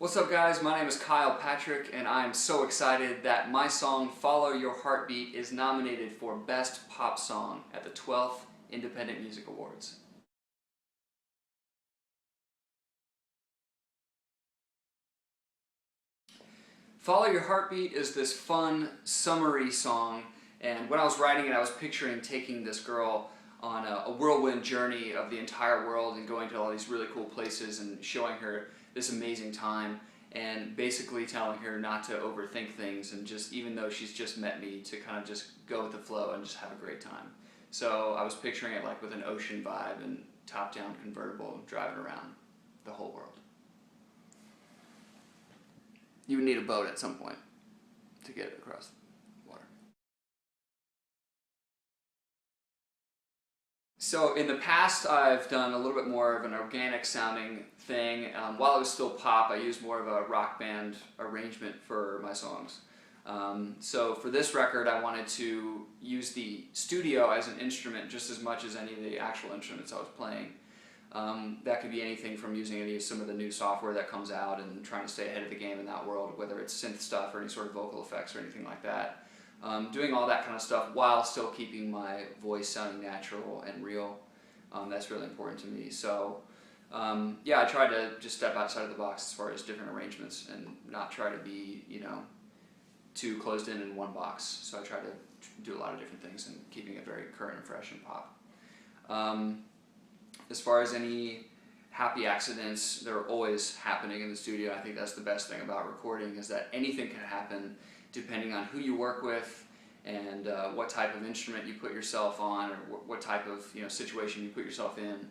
What's up guys, my name is Kyle Patrick and I am so excited that my song Follow Your Heartbeat is nominated for Best Pop Song at the 12th Independent Music Awards. Follow Your Heartbeat is this fun, summery song, and when I was writing it I was picturing taking this girl on a whirlwind journey of the entire world and going to all these really cool places and showing her this amazing time and basically telling her not to overthink things and just, even though she's just met me, to kind of just go with the flow and just have a great time. So I was picturing it like with an ocean vibe and top-down convertible driving around the whole world. You would need a boat at some point to get it across the water. So in the past I've done a little bit more of an organic sounding thing. While it was still pop, I used more of a rock band arrangement for my songs. So for this record I wanted to use the studio as an instrument just as much as any of the actual instruments I was playing. That could be anything from using some of the new software that comes out and trying to stay ahead of the game in that world, whether it's synth stuff or any sort of vocal effects or anything like that. Doing all that kind of stuff while still keeping my voice sounding natural and real. That's really important to me. So yeah, I tried to just step outside of the box as far as different arrangements and not try to be, too closed in one box. So I try to do a lot of different things and keeping it very current and fresh and pop. As far as any happy accidents, they're always happening in the studio. I think that's the best thing about recording, is that anything can happen depending on who you work with and what type of instrument you put yourself on, or what type of situation you put yourself in.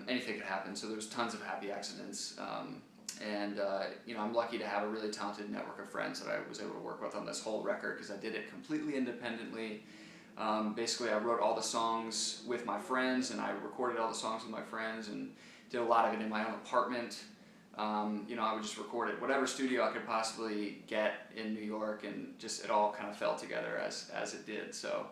Anything could happen, so there's tons of happy accidents. I'm lucky to have a really talented network of friends that I was able to work with on this whole record, because I did it completely independently. Basically I wrote all the songs with my friends and I recorded all the songs with my friends and did a lot of it in my own apartment. I would just record it, whatever studio I could possibly get in New York, and just it all kind of fell together as it did. So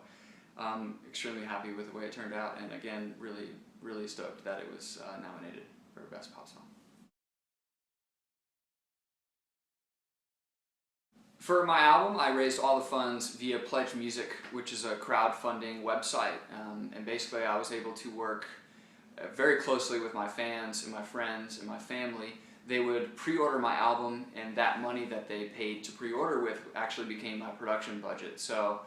I'm extremely happy with the way it turned out, and again, really stoked that it was nominated for Best Pop Song. For my album, I raised all the funds via Pledge Music, which is a crowdfunding website, and basically I was able to work very closely with my fans and my friends and my family. They would pre-order my album, and that money that they paid to pre-order with actually became my production budget. So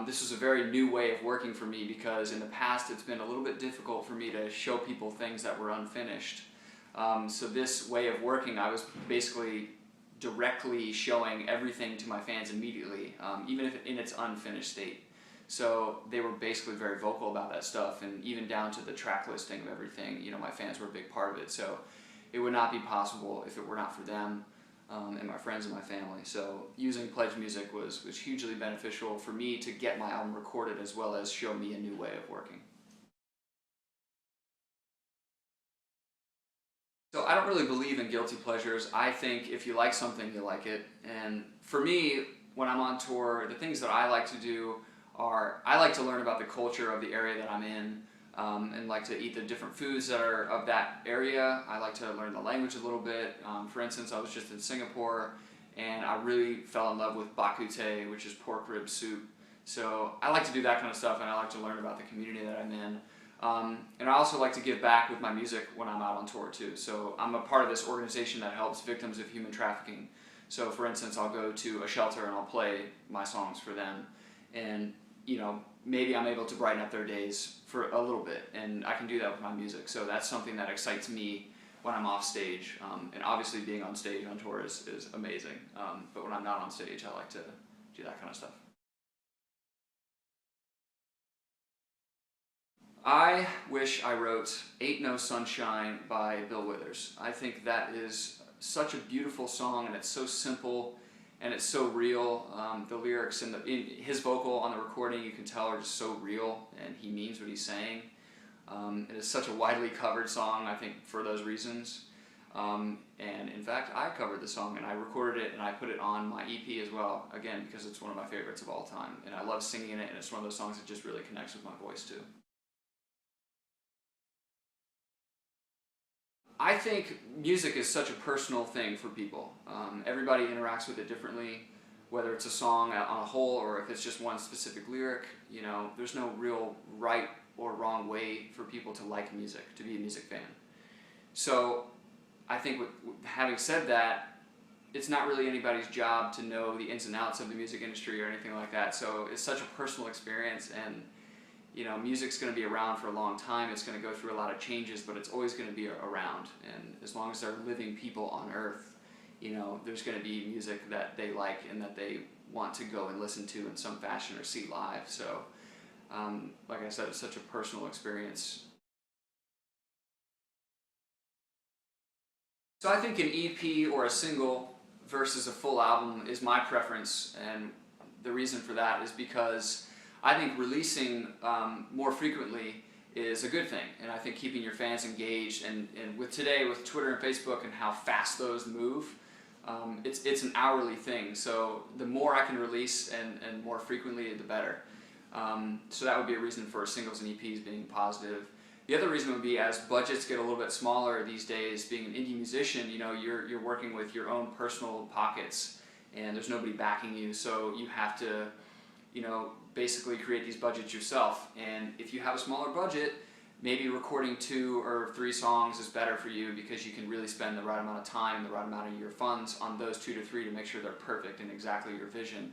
this was a very new way of working for me, because in the past it's been a little bit difficult for me to show people things that were unfinished. So this way of working, I was basically directly showing everything to my fans immediately, even if in its unfinished state. So they were basically very vocal about that stuff, and even down to the track listing of everything, my fans were a big part of it. So it would not be possible if it were not for them and my friends and my family. So using Pledge Music was hugely beneficial for me to get my album recorded, as well as show me a new way of working. So I don't really believe in guilty pleasures. I think if you like something, you like it. And for me, when I'm on tour, the things that I like to do are, I like to learn about the culture of the area that I'm in, and like to eat the different foods that are of that area. I like to learn the language a little bit. For instance, I was just in Singapore and I really fell in love with bak kut teh, which is pork rib soup. So I like to do that kind of stuff, and I like to learn about the community that I'm in. And I also like to give back with my music when I'm out on tour too. So I'm a part of this organization that helps victims of human trafficking. So for instance, I'll go to a shelter and I'll play my songs for them. And maybe I'm able to brighten up their days for a little bit, and I can do that with my music. So that's something that excites me when I'm off stage. And obviously being on stage on tour is amazing. But when I'm not on stage, I like to do that kind of stuff. I wish I wrote Ain't No Sunshine by Bill Withers. I think that is such a beautiful song, and it's so simple and it's so real. The lyrics and his vocal on the recording, you can tell, are just so real, and he means what he's saying. It is such a widely covered song, I think, for those reasons. And in fact, I covered the song and I recorded it and I put it on my EP as well, again, because it's one of my favorites of all time. And I love singing it, and it's one of those songs that just really connects with my voice too. I think music is such a personal thing for people. Everybody interacts with it differently, whether it's a song on a whole or if it's just one specific lyric. You know, there's no real right or wrong way for people to like music, to be a music fan. So I think having said that, it's not really anybody's job to know the ins and outs of the music industry or anything like that. So it's such a personal experience, and you know, music's going to be around for a long time. It's going to go through a lot of changes, but it's always going to be around. And as long as there are living people on Earth, you know, there's going to be music that they like and that they want to go and listen to in some fashion or see live. So, like I said, it's such a personal experience. So I think an EP or a single versus a full album is my preference, and the reason for that is because I think releasing more frequently is a good thing, and I think keeping your fans engaged, and with today, with Twitter and Facebook and how fast those move, it's an hourly thing, so the more I can release and more frequently, the better. So that would be a reason for singles and EPs being positive. The other reason would be as budgets get a little bit smaller these days, being an indie musician, you know, you're working with your own personal pockets, and there's nobody backing you, so you have to, you know, basically create these budgets yourself. And if you have a smaller budget, maybe recording 2 or 3 songs is better for you, because you can really spend the right amount of time and the right amount of your funds on those 2 to 3 to make sure they're perfect and exactly your vision,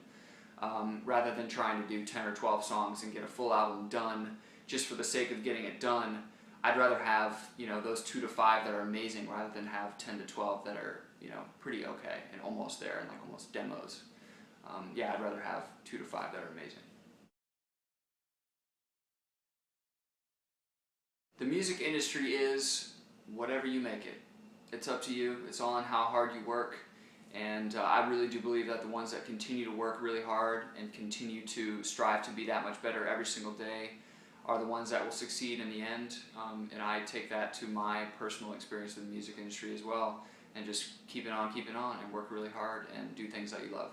rather than trying to do 10 or 12 songs and get a full album done just for the sake of getting it done. I'd rather have, you know, those 2 to 5 that are amazing rather than have 10 to 12 that are, you know, pretty okay and almost there and like almost demos. Yeah, I'd rather have 2 to 5 that are amazing. The music industry is whatever you make it. It's up to you. It's all on how hard you work. And I really do believe that the ones that continue to work really hard and continue to strive to be that much better every single day are the ones that will succeed in the end. And I take that to my personal experience in the music industry as well. And just keep it on, and work really hard and do things that you love.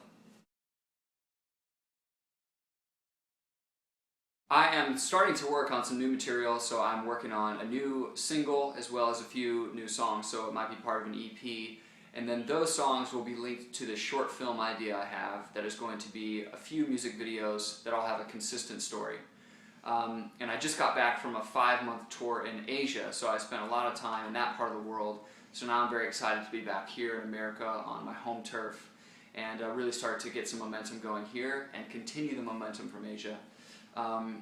I am starting to work on some new material, so I'm working on a new single as well as a few new songs, so it might be part of an EP. And then those songs will be linked to the short film idea I have that is going to be a few music videos that all have a consistent story. And I just got back from a 5-month tour in Asia, so I spent a lot of time in that part of the world. So now I'm very excited to be back here in America on my home turf and really start to get some momentum going here and continue the momentum from Asia.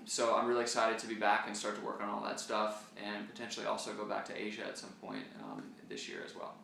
So I'm really excited to be back and start to work on all that stuff, and potentially also go back to Asia at some point this year as well.